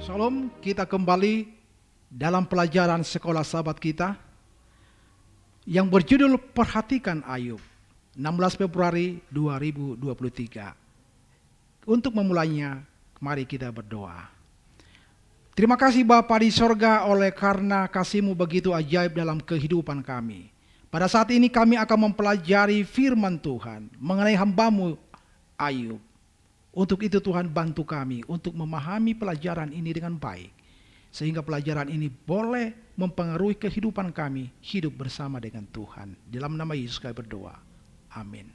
Shalom, kita kembali dalam pelajaran sekolah sahabat kita yang berjudul Perhatikan Ayub, 16 Februari 2023. Untuk memulainya, mari kita berdoa. Terima kasih Bapa di sorga oleh karena kasih-Mu begitu ajaib dalam kehidupan kami. Pada saat ini kami akan mempelajari firman Tuhan mengenai hamba-Mu Ayub. Untuk itu Tuhan bantu kami untuk memahami pelajaran ini dengan baik. Sehingga pelajaran ini boleh mempengaruhi kehidupan kami hidup bersama dengan Tuhan. Dalam nama Yesus kami berdoa. Amin.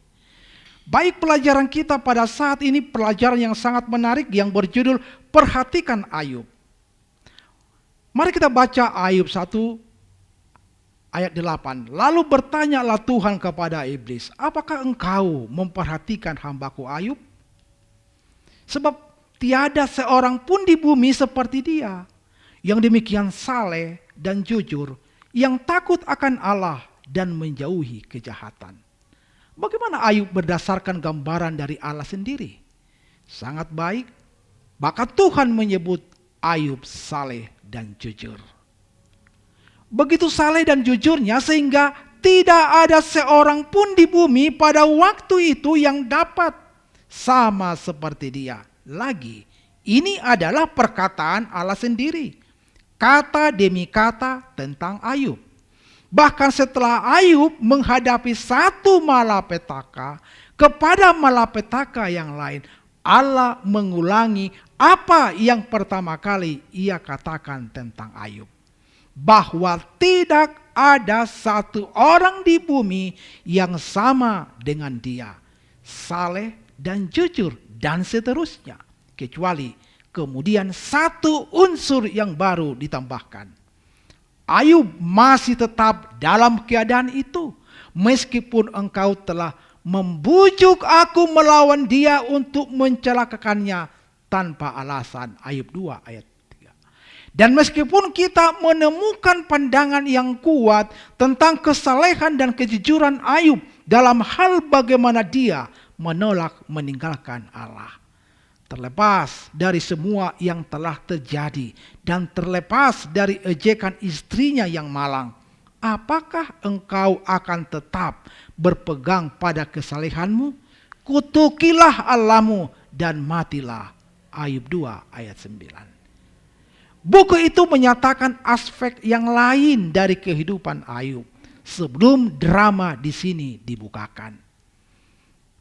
Baik, pelajaran kita pada saat ini pelajaran yang sangat menarik yang berjudul Perhatikan Ayub. Mari kita baca Ayub 1 ayat 8. Lalu bertanyalah Tuhan kepada iblis, apakah engkau memperhatikan hambaku Ayub? Sebab tiada seorang pun di bumi seperti dia, yang demikian saleh dan jujur, yang takut akan Allah dan menjauhi kejahatan. Bagaimana Ayub berdasarkan gambaran dari Allah sendiri? Sangat baik. Bahkan Tuhan menyebut Ayub saleh dan jujur. Begitu saleh dan jujurnya sehingga tidak ada seorang pun di bumi pada waktu itu yang dapat sama seperti dia. Lagi, ini adalah perkataan Allah sendiri. Kata demi kata tentang Ayub. Bahkan setelah Ayub menghadapi satu malapetaka kepada malapetaka yang lain, Allah mengulangi apa yang pertama kali ia katakan tentang Ayub. Bahwa tidak ada satu orang di bumi yang sama dengan dia, saleh dan jujur dan seterusnya, kecuali kemudian satu unsur yang baru ditambahkan. Ayub masih tetap dalam keadaan itu, meskipun engkau telah membujuk aku melawan dia untuk mencelakakannya tanpa alasan. Ayub 2 ayat 3. Dan meskipun kita menemukan pandangan yang kuat tentang kesalehan dan kejujuran Ayub dalam hal bagaimana dia menolak meninggalkan Allah, terlepas dari semua yang telah terjadi dan terlepas dari ejekan istrinya yang malang, apakah engkau akan tetap berpegang pada kesalehanmu? Kutukilah Allahmu dan matilah. Ayub 2 ayat 9. Buku itu menyatakan aspek yang lain dari kehidupan Ayub sebelum drama di sini dibukakan.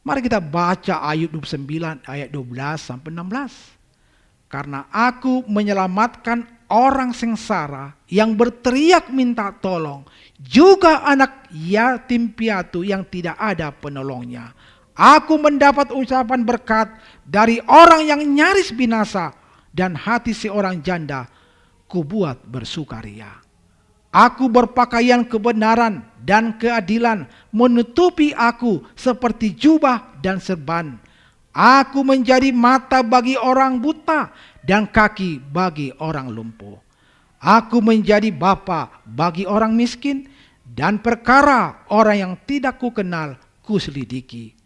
Mari kita baca Ayub 29 ayat 12 sampai 16. Karena aku menyelamatkan orang sengsara yang berteriak minta tolong, juga anak yatim piatu yang tidak ada penolongnya. Aku mendapat ucapan berkat dari orang yang nyaris binasa, dan hati seorang janda kubuat bersukaria. Aku berpakaian kebenaran dan keadilan menutupi aku seperti jubah dan serban. Aku menjadi mata bagi orang buta dan kaki bagi orang lumpuh. Aku menjadi bapa bagi orang miskin, dan perkara orang yang tidak kukenal kuselidiki.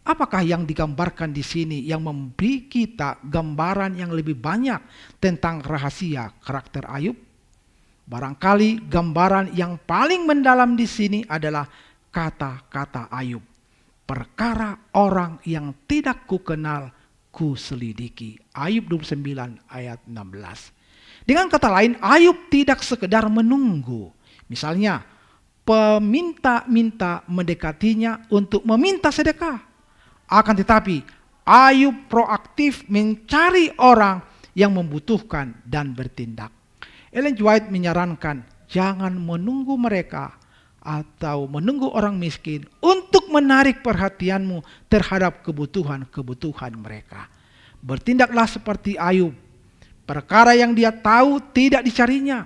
Apakah yang digambarkan di sini yang memberi kita gambaran yang lebih banyak tentang rahasia karakter Ayub? Barangkali gambaran yang paling mendalam di sini adalah kata-kata Ayub. Perkara orang yang tidak kukenal kuselidiki. Ayub 29 ayat 16. Dengan kata lain, Ayub tidak sekedar menunggu. Misalnya, peminta-minta mendekatinya untuk meminta sedekah. Akan tetapi, Ayub proaktif mencari orang yang membutuhkan dan bertindak. Ellen G. White menyarankan, jangan menunggu mereka atau menunggu orang miskin untuk menarik perhatianmu terhadap kebutuhan-kebutuhan mereka. Bertindaklah seperti Ayub. Perkara yang dia tahu tidak dicarinya.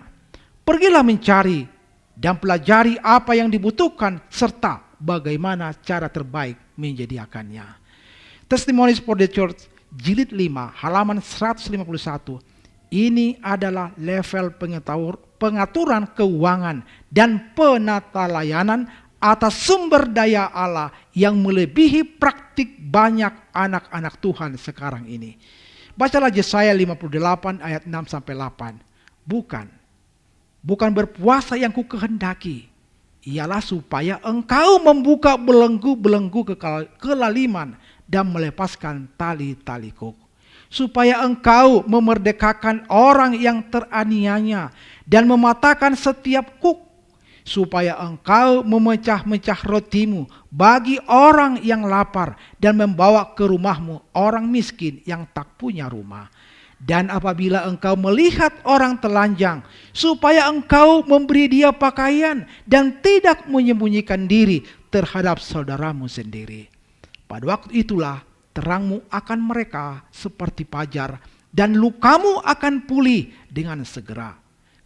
Pergilah mencari dan pelajari apa yang dibutuhkan serta bagaimana cara terbaik menyediakannya. Testimonies for the Church jilid 5 halaman 151. Ini adalah level pengaturan keuangan dan penata layanan atas sumber daya Allah yang melebihi praktik banyak anak-anak Tuhan sekarang ini. Bacalah Yesaya 58 ayat 6 sampai 8. Bukan berpuasa yang kukehendaki, ialah supaya engkau membuka belenggu-belenggu kelaliman dan melepaskan tali-tali kuk. Supaya engkau memerdekakan orang yang teraniaya dan mematahkan setiap kuk. Supaya engkau memecah-mecah rotimu bagi orang yang lapar dan membawa ke rumahmu orang miskin yang tak punya rumah. Dan apabila engkau melihat orang telanjang, supaya engkau memberi dia pakaian dan tidak menyembunyikan diri terhadap saudaramu sendiri. Pada waktu itulah terangmu akan mereka seperti fajar, dan lukamu akan pulih dengan segera.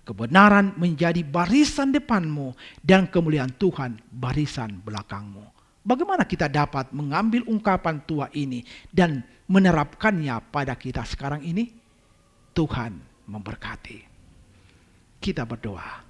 Kebenaran menjadi barisan depanmu, dan kemuliaan Tuhan barisan belakangmu. Bagaimana kita dapat mengambil ungkapan tua ini dan menerapkannya pada kita sekarang ini? Tuhan memberkati. Kita berdoa.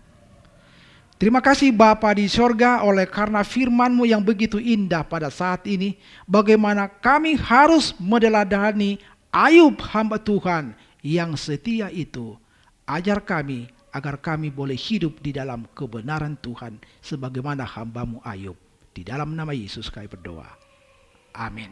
Terima kasih Bapa di sorga, oleh karena firman-Mu yang begitu indah pada saat ini. Bagaimana kami harus meneladani Ayub hamba Tuhan yang setia itu. Ajar kami agar kami boleh hidup di dalam kebenaran Tuhan sebagaimana hamba-Mu Ayub. Di dalam nama Yesus kami berdoa. Amin.